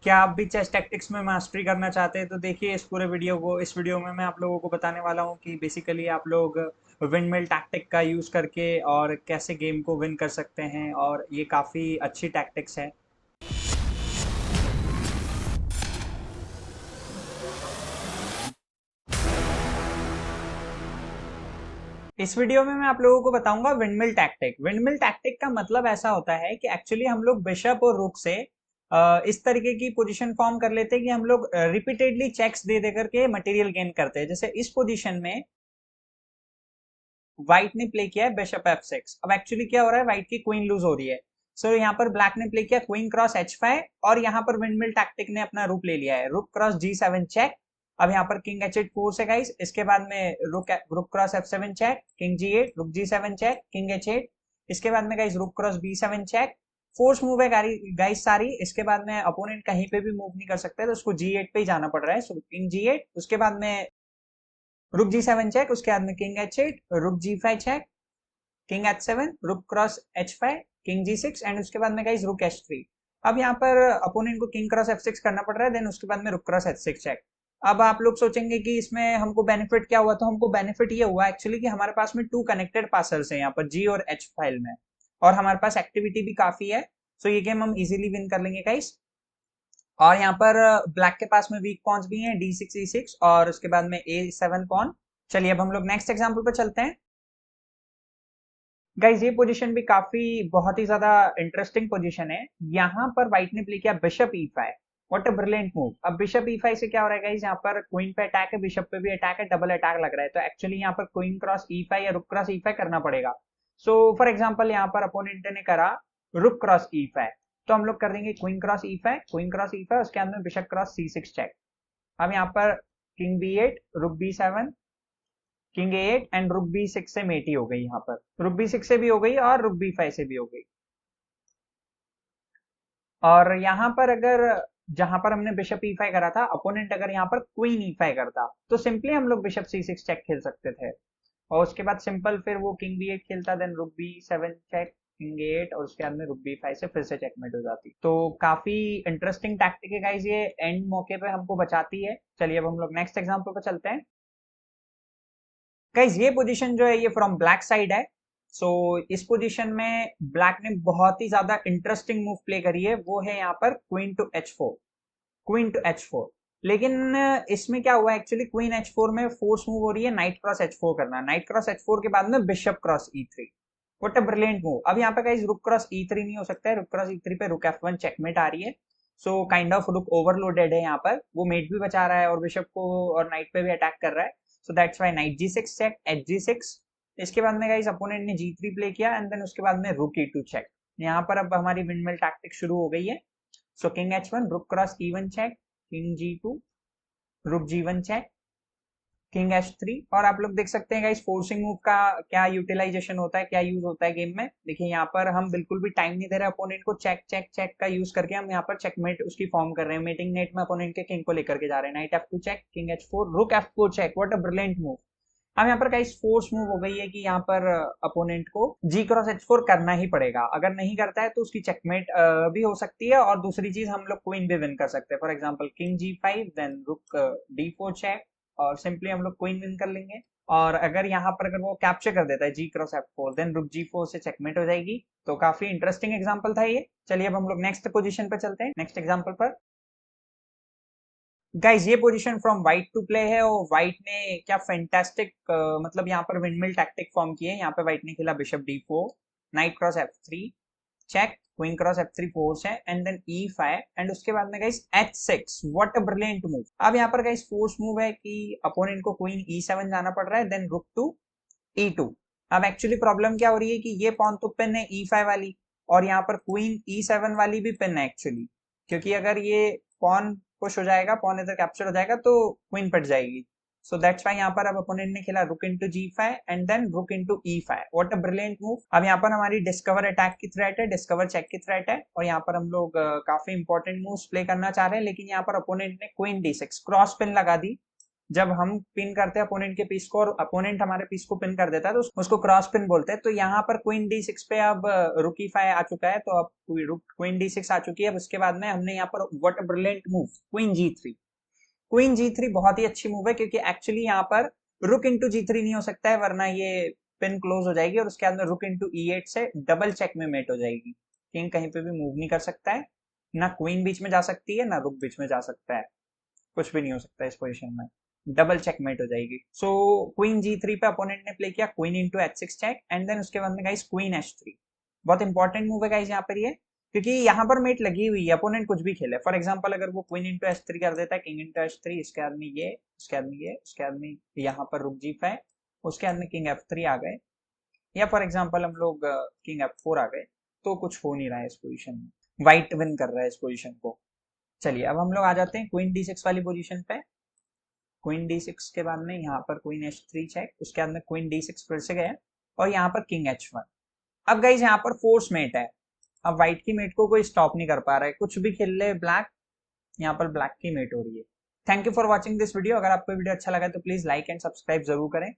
क्या आप भी चेस टैक्टिक्स में मास्टरी करना चाहते हैं तो देखिए इस वीडियो में मैं आप लोगों को बताने वाला हूँ कि बेसिकली आप लोग विंडमिल टैक्टिक का यूज़ करके और कैसे गेम को विन कर सकते हैं, और ये काफ़ी अच्छी टैक्टिक्स है। इस वीडियो में मैं आप लोगों को बताऊंगा विंडमिल टैक्टिक। विंडमिल टैक्टिक का मतलब ऐसा होता है कि एक्चुअली हम लोग बिशप और रुक से इस तरीके की पोजीशन फॉर्म कर लेते हैं कि हम लोग रिपीटेडली चेक्स दे दे करके मटेरियल गेन करते हैं। जैसे इस पोजीशन में व्हाइट ने प्ले किया है बिशप F6। अब एक्चुअली क्या हो रहा है, व्हाइट की क्वीन लूज हो रही है। सो यहाँ पर ब्लैक ने प्ले किया क्वीन क्रॉस H5, और यहाँ पर विंडमिल टैक्टिक ने अपना रूक ले लिया है, रुक क्रॉस G7 चेक। अब यहाँ पर किंग H8 फोर्स है गाइस। इसके बाद में रुक रुक cross F7 check, king G8, रुक G7 चेक, किंग H8। इसके बाद में guys rook cross B7 check. Force move है गाइस सारी। इसके बाद में अपोनेंट कहीं पे भी मूव नहीं कर सकते, तो उसको G8 पे ही जाना पड़ रहा है। सो किंग G8, उसके बाद में रुक G7 चेक, उसके बाद में किंग H8, रुक G5 चेक, किंग H7, रुक cross H5, king G6, and उसके बाद में गाइस रुक H3। अब यहाँ पर अपोनेंट को किंग क्रॉस F6 करना पड़ रहा है, देन उसके बाद में रुक क्रॉस H6 चेक। अब आप लोग सोचेंगे कि इसमें हमको बेनिफिट क्या हुआ, तो हमको बेनिफिट ये हुआ एक्चुअली कि हमारे पास में टू कनेक्टेड पासर्स है यहाँ पर G और H फाइल में, और हमारे पास एक्टिविटी भी काफी है। सो ये गेम हम इजीली विन कर लेंगे गाइस। और यहाँ पर ब्लैक के पास में वीक पॉन्स भी हैं, D6 E6, और उसके बाद में A7 पॉन। चलिए अब हम लोग नेक्स्ट एग्जाम्पल पर चलते हैं। गाइज ये पोजीशन भी काफी बहुत ही ज्यादा इंटरेस्टिंग पोजीशन है। यहाँ पर व्हाइट ने प्ले किया bishop E5। What a brilliant move. अब बिशप E5 से क्या हो रहा है गाइज, यहाँ पर क्वीन पे अटैक है, बिशप पे भी अटैक है, डबल अटैक लग रहा है। तो एक्चुअली यहाँ पर क्वीन क्रॉस E5 या रुक क्रॉस E5 करना पड़ेगा। सो फॉर एग्जाम्पल यहाँ पर अपोनेंट ने करा रुक क्रॉस E5, तो हम लोग कर देंगे queen cross E5, queen cross E5, उसके अंदर बिशप क्रॉस C6 चेक। अब यहाँ पर किंग B8, रुक B7, किंग A8, एंड रुक B6 से मेटी हो गई। यहाँ पर रुक B6 से भी हो गई और रुक B5 से भी हो गई। और यहाँ पर अगर जहां पर हमने बिशप E5 करा था, अपोनेंट अगर यहाँ पर क्वीन E5 करता, तो सिंपली हम लोग बिशप C6 चेक खेल सकते थे। और उसके बाद सिंपल फिर वो किंग B8 खेलता, देन रुक B7 चेक, किंग A8, और उसके बाद में रुक B5 से फिर से चेकमेट हो जाती। तो काफी इंटरेस्टिंग टैक्टिक है गाइज, ये एंड मौके पे हमको बचाती है। चलिए अब हम लोग नेक्स्ट एग्जाम्पल पर चलते हैं। गाइज ये पोजीशन जो है ये फ्रॉम ब्लैक साइड है। सो इस पोजीशन में ब्लैक ने बहुत ही ज्यादा इंटरेस्टिंग मूव प्ले करी है, वो है यहाँ पर queen to H4। Queen to H4। लेकिन इसमें क्या हुआ एक्चुअली, क्वीन H4 में फोर्स मूव हो रही है नाइट क्रॉस H4 करना। नाइट क्रॉस H4 के बाद में bishop cross E3। What a brilliant move. अब यहाँ पे गाइस रुक क्रॉस E3 नहीं हो सकता है, रुक क्रॉस E3 पे रुक F1 चेकमेट आ रही है। सो काइंड ऑफ रुक ओवरलोडेड है, यहाँ पर वो मेट भी बचा रहा है और बिशप को और नाइट पे भी अटैक कर रहा है। So that's why knight G6 check, H G6। इसके बाद में गाइस अपोनेंट ने G3 प्ले किया, एंड देन उसके बाद में रुक E2 चेक। यहाँ पर अब हमारी विंडमिल टैक्टिक शुरू हो गई है। सो किंग H1, रुक cross E1 check, king G2, रुक G1 चेक, किंग H3। और आप लोग देख सकते हैं गाइस फोर्सिंग मूव का क्या यूटिलाइजेशन होता है, क्या यूज होता है गेम में। देखिए यहाँ पर हम बिल्कुल भी टाइम नहीं दे रहे अपोनेंट को, चेक चेक चेक का यूज करके हम यहाँ पर चेकमेट उसकी फॉर्म कर रहे हैं। मेटिंग नेट में अपोनेंट के किंग को लेकर के जा रहे हैं। Night F2 check, king H4, rook F4 check. What a brilliant move. अब यहाँ पर गाइस फोर्स मूव हो गई है कि यहाँ पर अपोनेंट को G क्रॉस H4 करना ही पड़ेगा। अगर नहीं करता है तो उसकी चेकमेट भी हो सकती है, और दूसरी चीज हम लोग क्वीन भी विन कर सकते हैं। For example king G5, then रुक D4 चेक, और सिंपली हम लोग क्वीन विन कर लेंगे। और अगर यहाँ पर अगर वो कैप्चर कर देता है G क्रॉस F4, देन रुक G4 से चेकमेट हो जाएगी। तो काफी इंटरेस्टिंग एग्जांपल था ये। चलिए अब हम लोग नेक्स्ट पोजीशन पर चलते हैं, नेक्स्ट एग्जांपल पर। गाइज ये position from white to play है, और व्हाइट ने क्या फैंटास्टिक मतलब यहाँ पर विंडमिल टैक्टिक फॉर्म की है। यहाँ पे व्हाइट ने खेला bishop D4, knight cross F3 check, queen cross F3 force है, एंड देन E5, एंड उसके बाद में guys H6। What a brilliant move. अब यहाँ पर गाइस फोर्स मूव है कि अपोनेंट को क्वीन E7 जाना पड़ रहा है, देन रुक टू E2। अब एक्चुअली प्रॉब्लम क्या हो रही है कि ये पॉन तो पिन है E5 वाली, और यहाँ पर क्वीन E7 वाली भी पिन है एक्चुअली। क्योंकि अगर ये पॉन पुश हो जाएगा, पॉन इधर कैप्चर हो जाएगा, तो क्वीन पट जाएगी। सो दैट्स व्हाई यहाँ पर अब अपोनेंट ने खेला rook into G5, and then rook into E5। What a brilliant move. अब यहाँ पर हमारी डिस्कवर अटैक की थ्रेट है, डिस्कवर चेक की थ्रेट है, और यहाँ पर हम लोग काफी इंपॉर्टेंट मूव्स प्ले करना चाह रहे हैं। लेकिन यहाँ पर अपोनेंट ने क्वीन D6 क्रॉस पिन लगा दी। जब हम पिन करते हैं अपोनेंट के पीस को और अपोनेंट हमारे पीस को पिन कर देता है तो उसको क्रॉस पिन बोलते हैं। तो यहाँ पर क्वीन D6 पे अब रुक E5 आ चुका है, तो अब क्वीन D6 आ चुकी है। अब उसके बाद में हमने यहाँ पर what a brilliant move, queen G3। Queen G3 बहुत ही अच्छी मूव है, क्योंकि एक्चुअली यहाँ पर रुक इंटू G3 नहीं हो सकता है, वरना ये पिन क्लोज हो जाएगी और उसके बाद में रुक इंटू E8 से डबल चेक में मेट हो जाएगी। किंग कहीं पे भी मूव नहीं कर सकता है, ना क्वीन बीच में जा सकती है, ना रुक बीच में जा सकता है, कुछ भी नहीं हो सकता इस पोजीशन में, डबल चेकमेट हो जाएगी। सो क्वीन G3 पे अपोनेंट ने प्ले किया queen into H6 check, and then उसके बाद में गाइस क्वीन H3। बहुत इंपॉर्टेंट मूव है गाइस यहाँ पर ये, क्योंकि यहाँ पर मेट लगी हुई है, अपोनेंट कुछ भी खेले। फॉर एग्जाम्पल अगर वो क्वीन इंटू H3 कर देता है, किंग इंटू H3, इसके आदमी ये, उसके आदमी ये, उसके आदमी यहाँ पर रुक G5, उसके आदमी किंग F3 आ गए, या फॉर एग्जाम्पल हम लोग किंग F4 आ गए, तो कुछ हो नहीं रहा है इस पोजिशन में, व्हाइट विन कर रहा है इस पोजिशन को। चलिए अब हम लोग आ जाते हैं क्वीन D6 वाली पोजीशन पे। क्वीन D6 के बाद में यहाँ पर क्वीन H3 चेक, उसके बाद में क्वीन D6 फिर से गया और यहाँ पर किंग H1। अब गाइज यहाँ पर फोर्स मेट है, अब व्हाइट की मेट को कोई स्टॉप नहीं कर पा रहा है, कुछ भी खेल ले ब्लैक, यहाँ पर ब्लैक की मेट हो रही है। Thank you for watching this video. अगर आपको वीडियो अच्छा लगा तो प्लीज लाइक एंड सब्सक्राइब जरूर करें।